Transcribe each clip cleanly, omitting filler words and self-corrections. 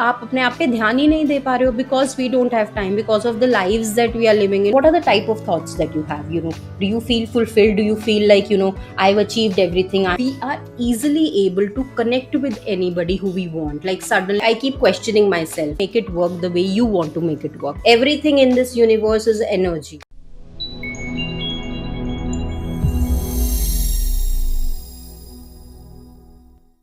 आप अपने आप पे ध्यान ही नहीं दे पा रहे हो because we don't have time, because of the lives that we are living in. What are the type of thoughts that you have? Do you feel fulfilled? Do you feel like, I've achieved everything? We are easily able to connect with anybody who we want. Like suddenly I keep questioning myself, make it work the way you want to make it work. Everything in this universe is energy.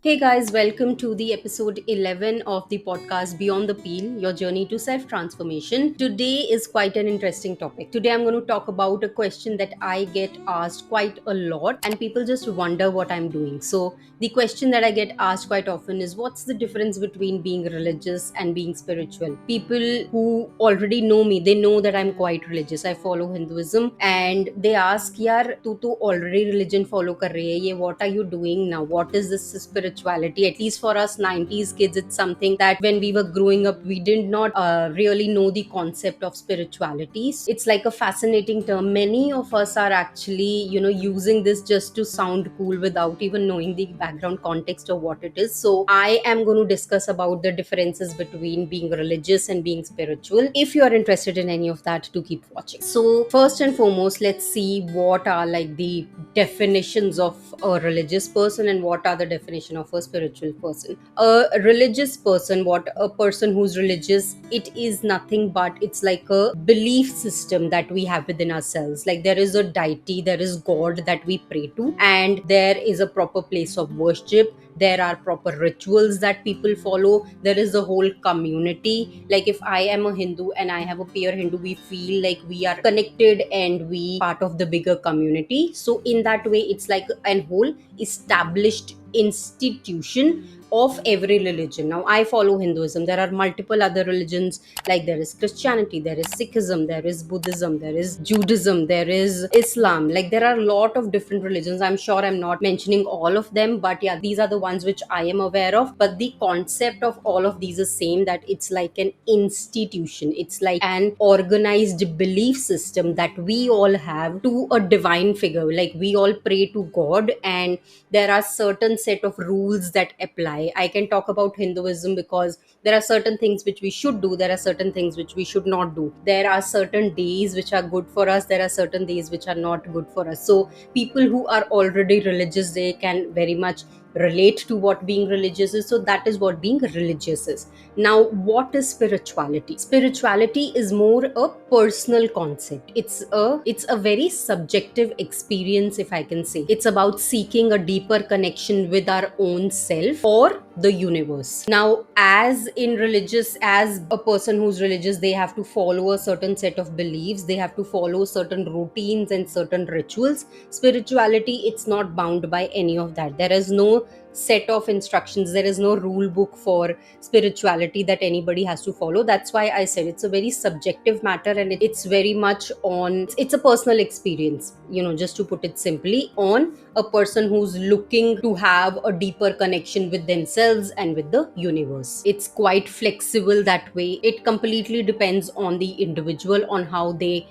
Hey guys, welcome to the episode 11 of the podcast Beyond the Peel, your journey to self transformation. Today is quite an interesting topic. Today I'm going to talk about a question that I get asked quite a lot, and people just wonder what I'm doing. So, the question that I get asked quite often is, what's the difference between being religious and being spiritual? People who already know me, they know that I'm quite religious. I follow Hinduism, and they ask, Yaar, tu to already religion follow kar rahi hai, ye what are you doing now? What is this spirituality? At least for us 90s kids, it's something that when we were growing up, we did not really know the concept of spirituality. It's like a fascinating term. Many of us are actually, using this just to sound cool without even knowing the background context of what it is. So I am going to discuss about the differences between being religious and being spiritual. If you are interested in any of that, to keep watching. So first and foremost, let's see what are like the definitions of a religious person and what are the definition of a spiritual person. A religious person, what a person who's religious, it is nothing but it's like a belief system that we have within ourselves. Like there is a deity, there is God that we pray to, and there is a proper place of worship. There are proper rituals that people follow. There is a whole community. Like if I am a Hindu and I have a peer Hindu, we feel like we are connected and we part of the bigger community. So in that way, it's like an whole established institution of every religion. Now I follow Hinduism. There are multiple other religions, like there is Christianity, there is Sikhism, there is Buddhism, there is Judaism, there is Islam. Like there are a lot of different religions. I'm sure I'm not mentioning all of them, but yeah, these are the ones which I am aware of. But the concept of all of these is same, that it's like an institution. It's like an organized belief system that we all have to a divine figure. Like we all pray to God, and there are certain set of rules that apply. I can talk about Hinduism because there are certain things which we should do, there are certain things which we should not do. There are certain days which are good for us, there are certain days which are not good for us. So people who are already religious, they can very much relate to what being religious is. So that is what being religious is. Now what is spirituality? Spirituality is more a personal concept. It's a very subjective experience, if I can say. It's about seeking a deeper connection with our own self or the universe. Now as in religious, as a person who's religious, they have to follow a certain set of beliefs, they have to follow certain routines and certain rituals. Spirituality, it's not bound by any of that. There is no set of instructions, there is no rule book for spirituality that anybody has to follow. That's why I said it's a very subjective matter, and it's very much on, it's a personal experience, just to put it simply, on a person who's looking to have a deeper connection with themselves and with the universe. It's quite flexible that way. It completely depends on the individual, on how they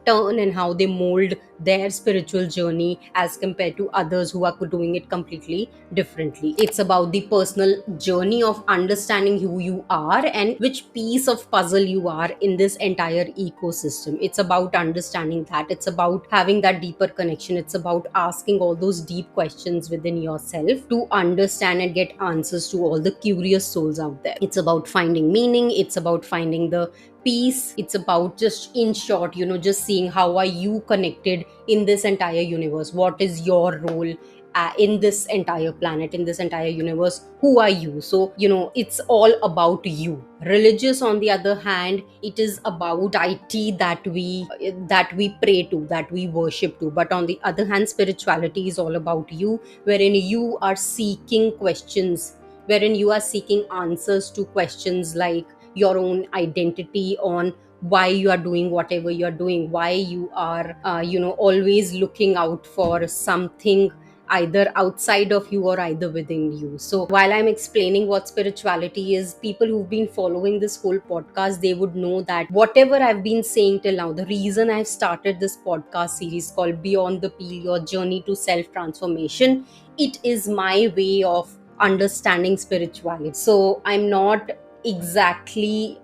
turn and how they mold their spiritual journey as compared to others who are doing it completely differently. It's about the personal journey of understanding who you are and which piece of puzzle you are in this entire ecosystem. It's about understanding that. It's about having that deeper connection. It's about asking all those deep questions within yourself to understand and get answers to all the curious souls out there. It's about finding meaning. It's about finding the peace. It's about, just in short, just seeing how are you connected in this entire universe. What is your role in this entire planet, in this entire universe? Who are you? So it's all about you. Religious, on the other hand, it is about deity that we pray to, that we worship to. But on the other hand, spirituality is all about you, wherein you are seeking questions, wherein you are seeking answers to questions like your own identity, on why you are doing whatever you are doing, why you are always looking out for something either outside of you or either within you. So while I'm explaining what spirituality is, people who've been following this whole podcast, they would know that whatever I've been saying till now, the reason I've started this podcast series called Beyond the Peel, your journey to self transformation, it is my way of understanding spirituality. So I'm not exactly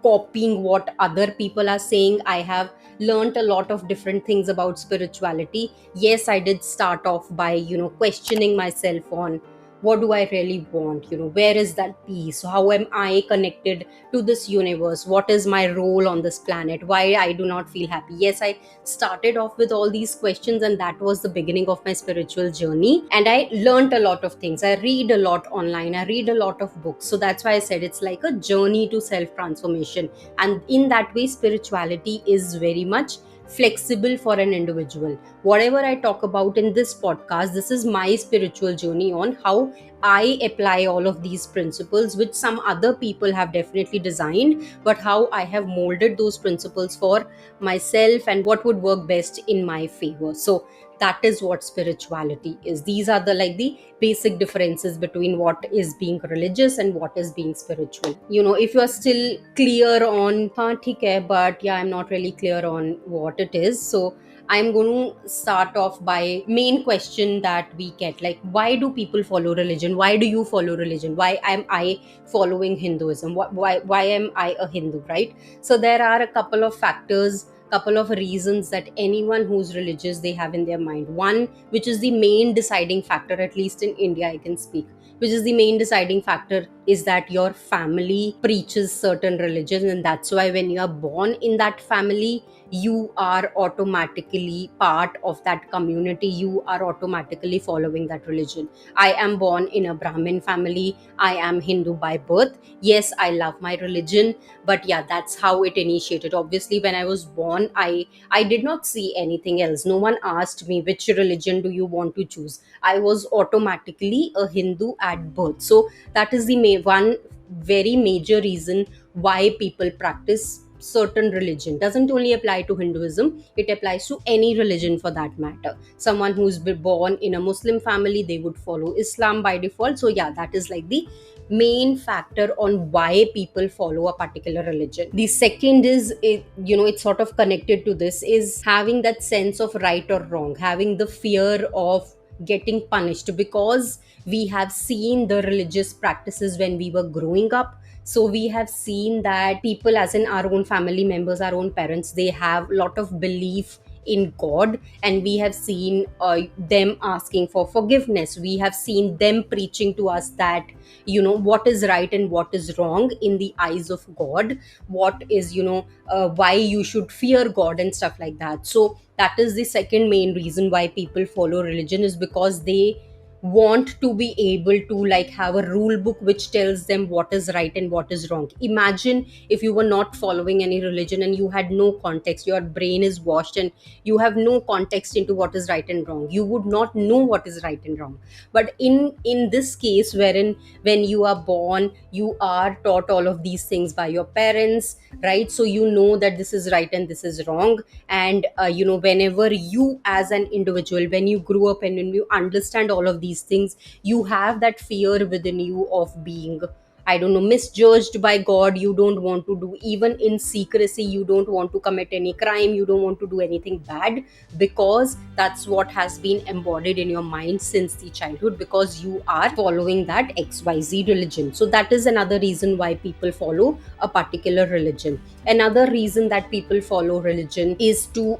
copying what other people are saying. I have learned a lot of different things about spirituality. Yes, I did start off by questioning myself on what do I really want, where is that peace, how am I connected to this universe, what is my role on this planet, why I do not feel happy. Yes, I started off with all these questions, and that was the beginning of my spiritual journey. And I learned a lot of things. I read a lot online, I read a lot of books. So that's why I said it's like a journey to self transformation. And in that way, spirituality is very much flexible for an individual. Whatever I talk about in this podcast, this is my spiritual journey on how I apply all of these principles, which some other people have definitely designed, but how I have molded those principles for myself and what would work best in my favor. So that is what spirituality is. These are the basic differences between what is being religious and what is being spiritual. If you are still clear on theek hai, but yeah, I'm not really clear on what it is. So I'm going to start off by main question that we get, like, why do people follow religion? Why do you follow religion? Why am I following Hinduism? Why am I a Hindu, right? So there are a couple of factors, couple of reasons that anyone who's religious, they have in their mind. One, which is the main deciding factor, at least in India I can speak, which is the main deciding factor, is that your family preaches certain religions, and that's why when you are born in that family, you are automatically part of that community, you are automatically following that religion. I am born in a Brahmin family, I am Hindu by birth. Yes, I love my religion, but yeah, that's how it initiated. Obviously, when I was born, I did not see anything else. No one asked me which religion do you want to choose. I was automatically a Hindu at birth. So that is the one very major reason why people practice certain religion. Doesn't only apply to Hinduism, it applies to any religion for that matter. Someone who's been born in a Muslim family, they would follow Islam by default. So yeah, that is like the main factor on why people follow a particular religion. The second is, it's sort of connected to this, is having that sense of right or wrong, having the fear of getting punished, because we have seen the religious practices when we were growing up. So we have seen that people, as in our own family members, our own parents, they have a lot of belief in God, and we have seen them asking for forgiveness. We have seen them preaching to us that what is right and what is wrong in the eyes of God, what is why you should fear God and stuff like that. So that is the second main reason why people follow religion, is because they want to be able to like have a rule book which tells them what is right and what is wrong. Imagine if you were not following any religion and you had no context, your brain is washed and you have no context into what is right and wrong, you would not know what is right and wrong. But in this case, wherein when you are born, you are taught all of these things by your parents, right? So you know that this is right and this is wrong. And whenever you as an individual, when you grew up and when you understand all of these things, you have that fear within you of being, I don't know, misjudged by God. You don't want to do, even in secrecy, you don't want to commit any crime, you don't want to do anything bad, because that's what has been embodied in your mind since the childhood, because you are following that XYZ religion. So that is another reason why people follow a particular religion. Another reason that people follow religion is to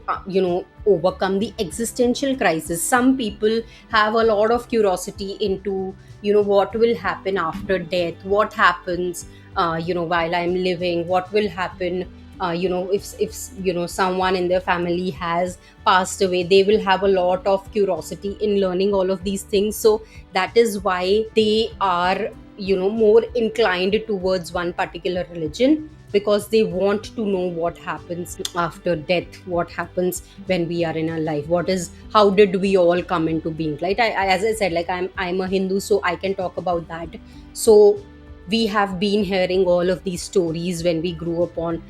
overcome the existential crisis. Some people have a lot of curiosity into what will happen after death, what happens while I'm living, what will happen if someone in their family has passed away. They will have a lot of curiosity in learning all of these things. So that is why they are more inclined towards one particular religion, because they want to know what happens after death, what happens when we are in our life, what is, how did we all come into being, right? As I said, like, I'm a Hindu, so I can talk about that. So we have been hearing all of these stories when we grew up on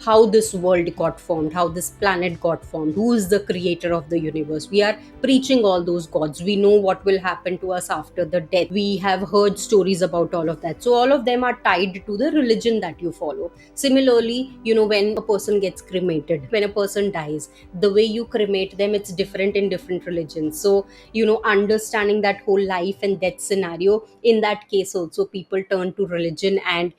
how this world got formed, how this planet got formed, who is the creator of the universe. We are preaching all those gods. We know what will happen to us after the death. We have heard stories about all of that. So all of them are tied to the religion that you follow. Similarly, when a person gets cremated, when a person dies, the way you cremate them, it's different in different religions. So understanding that whole life and death scenario, in that case also people turn turn to religion and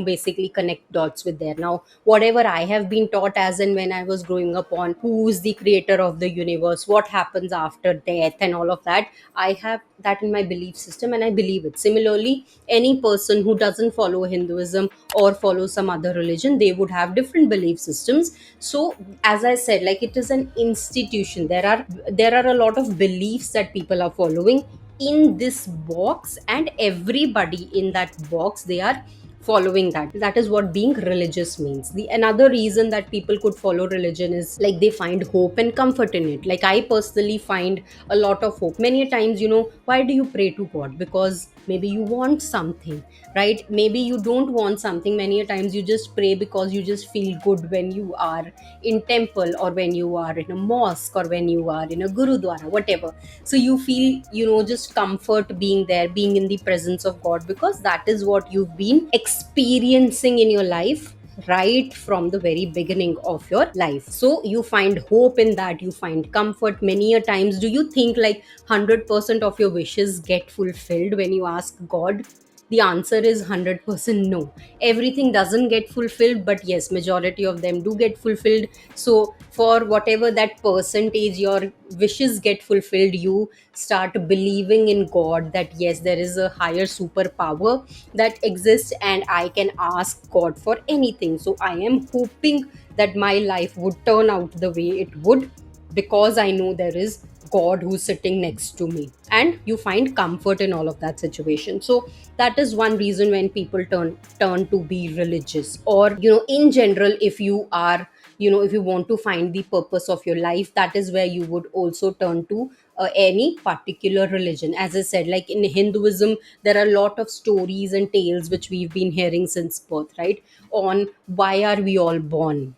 basically connect dots with there. Now whatever I have been taught as and when I was growing up on who's the creator of the universe, what happens after death and all of that, I have that in my belief system and I believe it. Similarly, any person who doesn't follow Hinduism or follow some other religion, they would have different belief systems. So as I said, like, it is an institution. There are a lot of beliefs that people are following in this box, and everybody in that box, they are following that is what being religious means. The another reason that people could follow religion is like they find hope and comfort in it. Like, I personally find a lot of hope. Many a times, why do you pray to God? Because maybe you want something, right? Maybe you don't want something. Many a times you just pray because you just feel good when you are in temple, or when you are in a mosque, or when you are in a gurudwara, whatever. So you feel, just comfort being there, being in the presence of God, because that is what you've been experiencing in your life right from the very beginning of your life. So you find hope in that, you find comfort. Many a times, do you think like 100% of your wishes get fulfilled when you ask God? The answer is 100% no. Everything doesn't get fulfilled, but yes, majority of them do get fulfilled. So for whatever that percentage your wishes get fulfilled, you start believing in God, that yes, there is a higher superpower that exists and I can ask God for anything. So I am hoping that my life would turn out the way it would, because I know there is God who's sitting next to me, and you find comfort in all of that situation. So that is one reason when people turn to be religious. Or in general, if you are, if you want to find the purpose of your life, that is where you would also turn to any particular religion. As I said, like in Hinduism, there are a lot of stories and tales which we've been hearing since birth, right? On why are we all born.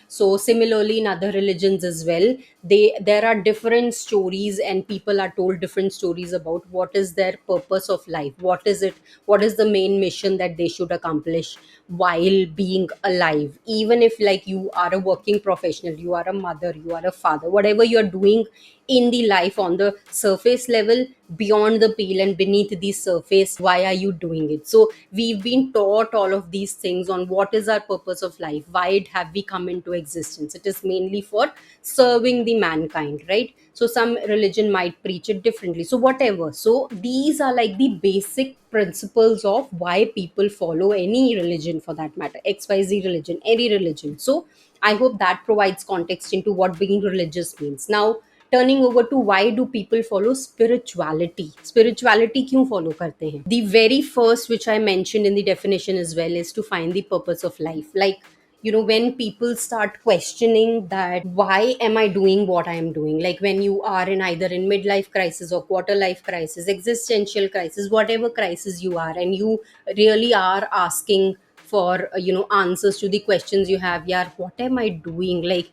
So similarly, in other religions as well, there are different stories, and people are told different stories about what is their purpose of life, what is the main mission that they should accomplish while being alive. Even if, like, you are a working professional, you are a mother, you are a father, whatever you're doing in the life on the surface level, beyond the peel and beneath the surface, why are you doing it? So we've been taught all of these things on what is our purpose of life, why have we come into existence. It is mainly for serving the mankind, right? So some religion might preach it differently, so whatever. So these are like the basic principles of why people follow any religion, for that matter, xyz religion, any religion. So I hope that provides context into what being religious means. Now, turning over to why do people follow spirituality क्यों follow करते हैं? The very first, which I mentioned in the definition as well, is to find the purpose of life. Like, when people start questioning that why am I doing what I am doing, like when you are in either in midlife crisis or quarter life crisis, existential crisis, whatever crisis you are, and you really are asking for answers to the questions you have. Yeah, what am I doing? Like,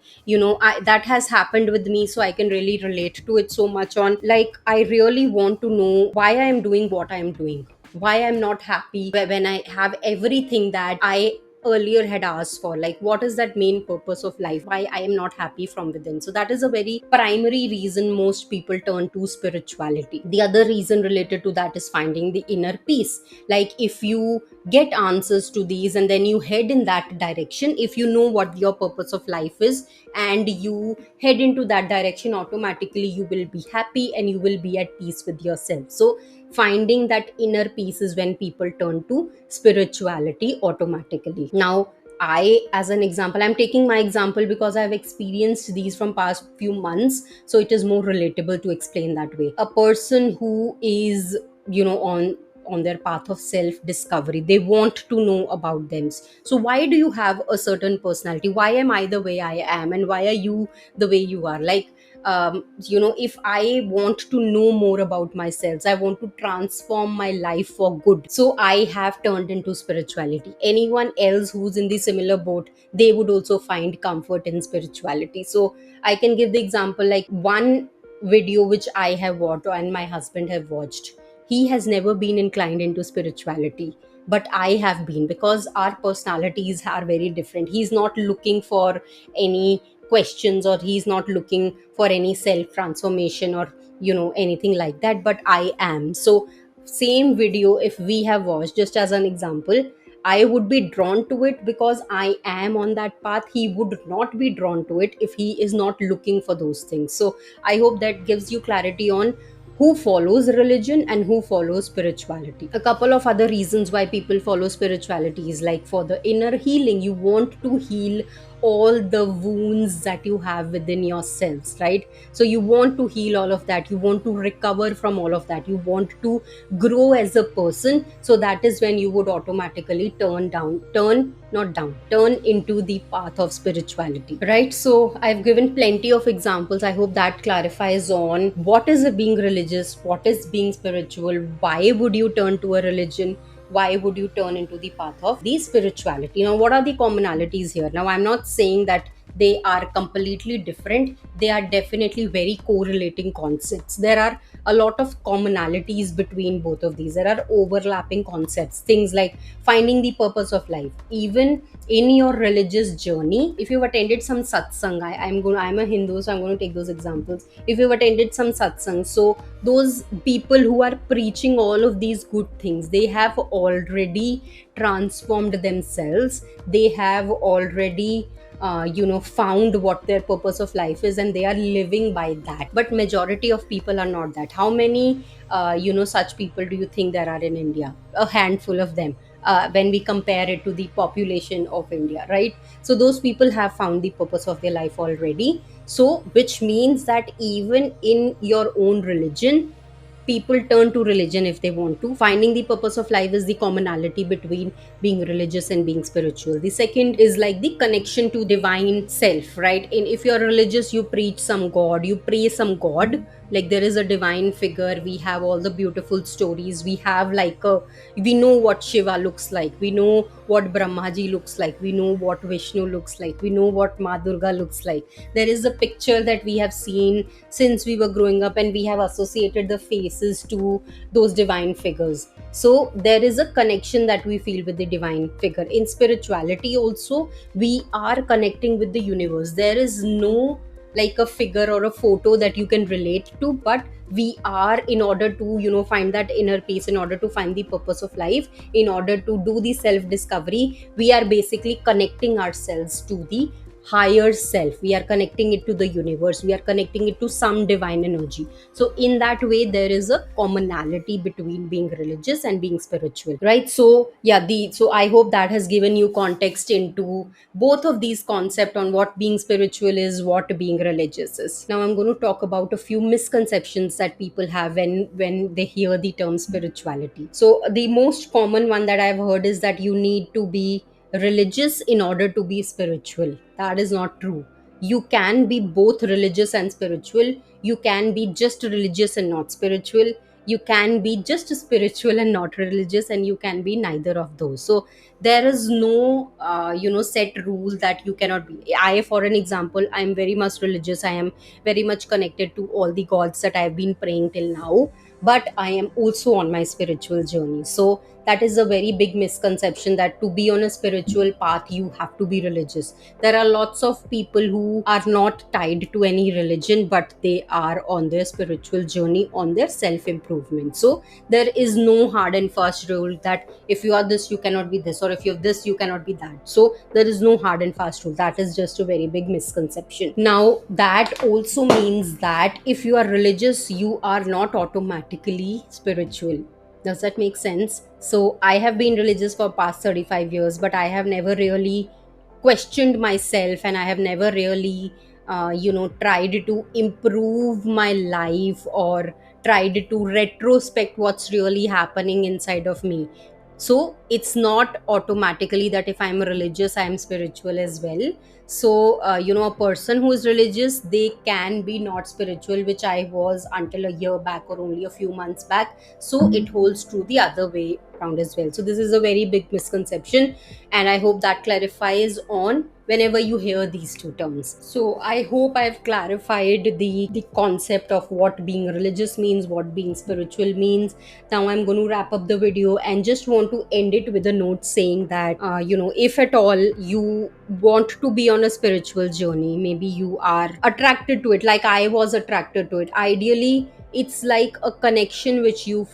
that has happened with me, so I can really relate to it so much. On, like, I really want to know why I am doing what I am doing, why I'm not happy when I have everything that I earlier had asked for. Like, what is that main purpose of life, why I am not happy from within? So that is a very primary reason most people turn to spirituality. The other reason related to that is finding the inner peace. Like, if you get answers to these and then you head in that direction, if you know what your purpose of life is and you head into that direction, automatically you will be happy and you will be at peace with yourself. So finding that inner peace is when people turn to spirituality automatically. Now, I, as an example, I'm taking my example because I've experienced these from past few months, so it is more relatable to explain that way. A person who is, on their path of self discovery, they want to know about them. So why do you have a certain personality? Why am I the way I am, and why are you the way you are? Like, if I want to know more about myself, I want to transform my life for good, so I have turned into spirituality. Anyone else who's in the similar boat, they would also find comfort in spirituality. So I can give the example, like one video which I have watched and my husband have watched. He has never been inclined into spirituality, but I have been, because our personalities are very different. He's not looking for any questions, or he's not looking for any self transformation, or anything like that, but I am. So same video, if we have watched, just as an example, I would be drawn to it because I am on that path. He would not be drawn to it if he is not looking for those things. So I hope that gives you clarity on who follows religion and who follows spirituality. A couple of other reasons why people follow spirituality is like for the inner healing. You want to heal all the wounds that you have within yourselves, right? So you want to heal all of that, you want to recover from all of that, you want to grow as a person. So that is when you would automatically turn into the path of spirituality, right? So I've given plenty of examples. I hope that clarifies on what is being religious, what is being spiritual, why would you turn to a religion, why would you turn into the path of the spirituality. Now, what are the commonalities here? Now, I'm not saying that they are completely different. They are definitely very correlating concepts. There are a lot of commonalities between both of these. There are overlapping concepts, things like finding the purpose of life. Even in your religious journey, if you've attended some satsang, I'm a Hindu, so I'm going to take those examples. If you've attended some satsang, so those people who are preaching all of these good things, they have already transformed themselves. They have already found what their purpose of life is, and they are living by that. But majority of people are not that. How many such people do you think there are in India? A handful of them, when we compare it to the population of India, right? So those people have found the purpose of their life already. So which means that even in your own religion, people turn to religion if they want to. Finding the purpose of life is the commonality between being religious and being spiritual. The second is like the connection to divine self, right? And if you're religious, you preach some god, you pray some god, like there is a divine figure. We have all the beautiful stories. We know what Shiva looks like, we know what Brahmaji looks like, we know what Vishnu looks like, we know what Ma Durga looks like. There is a picture that we have seen since we were growing up, and we have associated the faces to those divine figures. So there is a connection that we feel with the divine figure. In spirituality also, we are connecting with the universe. There is no like a figure or a photo that you can relate to, but we are, in order to find that inner peace, in order to find the purpose of life, in order to do the self discovery, we are basically connecting ourselves to the higher self. We are connecting it to the universe, we are connecting it to some divine energy. So in that way, there is a commonality between being religious and being spiritual, right? So yeah, the so I hope that has given you context into both of these concepts on what being spiritual is, what being religious is. Now I'm going to talk about a few misconceptions that people have when they hear the term spirituality. So the most common one that I've heard is that you need to be religious in order to be spiritual. That is not true. You can be both religious and spiritual. You can be just religious and not spiritual. You can be just spiritual and not religious, and you can be neither of those. So there is no set rule that you cannot be. I, for an example, I am very much religious. I am very much connected to all the gods that I have been praying till now, but I am also on my spiritual journey. So that is a very big misconception, that to be on a spiritual path you have to be religious. There are lots of people who are not tied to any religion, but they are on their spiritual journey, on their self improvement. So there is no hard and fast rule that if you are this you cannot be this, or if you're this you cannot be that. So there is no hard and fast rule. That is just a very big misconception. Now that also means that if you are religious, you are not automatically spiritual. Does that make sense? So I have been religious for past 35 years, but I have never really questioned myself, and I have never really tried to improve my life, or tried to retrospect what's really happening inside of me. So it's not automatically that if I'm religious, I'm spiritual as well. So a person who is religious, they can be not spiritual, which I was until a year back or only a few months back. So it holds true the other way around as well. So this is a very big misconception, and I hope that clarifies on whenever you hear these two terms. So I hope I've clarified the concept of what being religious means, what being spiritual means. Now I'm going to wrap up the video and just want to end it with a note saying that if at all you want to be on a spiritual journey, maybe you are attracted to it like I was attracted to it. Ideally, It's like a connection which you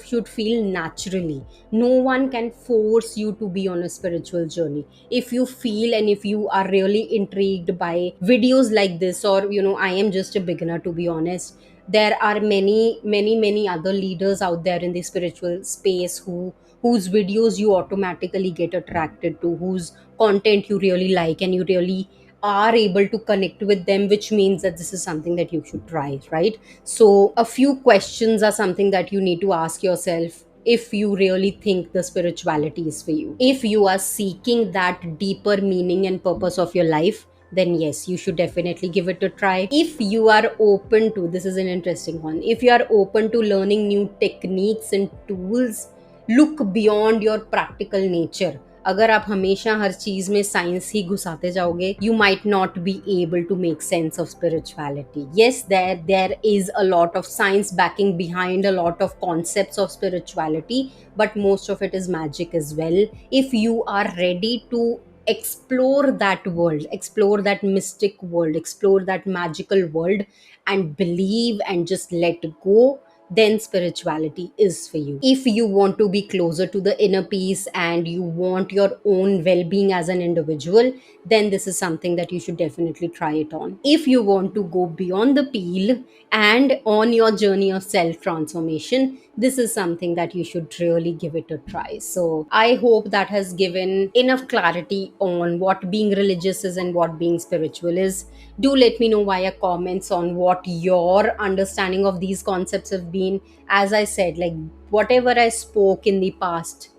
should feel naturally. No one can force you to be on a spiritual journey. If you feel and if you are really intrigued by videos like this, or I am just a beginner, to be honest, there are many other leaders out there in the spiritual space whose videos you automatically get attracted to, whose content you really like, and you really are able to connect with them, which means that this is something that you should try, right? So a few questions are something that you need to ask yourself if you really think the spirituality is for you. If you are seeking that deeper meaning and purpose of your life, then yes, you should definitely give it a try. If you are open to, this is an interesting one, if you are open to learning new techniques and tools, look beyond your practical nature. अगर आप हमेशा हर चीज में science ही घुसाते जाओगे, you might not be able to make sense of spirituality. Yes, there is a lot of science backing behind a lot of concepts of spirituality, but most of it is magic as well. If you are ready to explore that world, explore that mystic world, explore that magical world, and believe and just let go, then spirituality is for you. If you want to be closer to the inner peace and you want your own well being as an individual, then this is something that you should definitely try it on. If you want to go beyond the peel and on your journey of self transformation, this is something that you should really give it a try. So, I hope that has given enough clarity on what being religious is and what being spiritual is. Do let me know via comments on what your understanding of these concepts have been. As I said, like whatever I spoke in the past,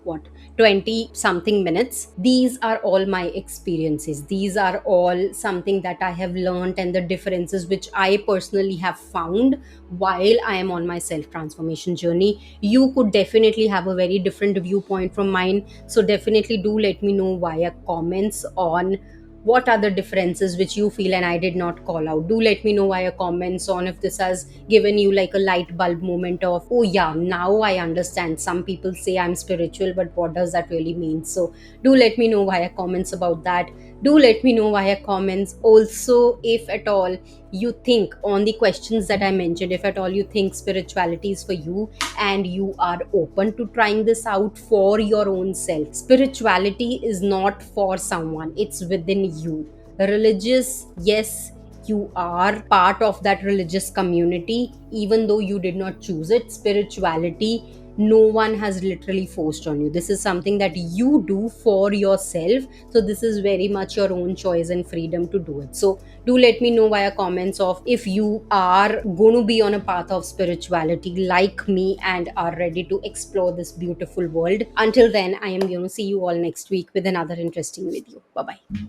20 something minutes, these are all my experiences. These are all something that I have learned, and the differences which I personally have found while I am on my self transformation journey. You could definitely have a very different viewpoint from mine. So, definitely do let me know via comments on what are the differences which you feel and I did not call out. Do let me know via comments on if this has given you like a light bulb moment of, oh yeah, now I understand. Some people say I'm spiritual, but what does that really mean? So do let me know via comments about that. Do let me know via comments also if at all you think on the questions that I mentioned, if at all you think spirituality is for you and you are open to trying this out for your own self. Spirituality is not for someone, it's within you. Religious, yes, you are part of that religious community, even though you did not choose it. Spirituality, no one has literally forced on you. This is something that you do for yourself. So, this is very much your own choice and freedom to do it. So, do let me know via comments of if you are going to be on a path of spirituality like me and are ready to explore this beautiful world. Until then, I am going to see you all next week with another interesting video. Bye bye.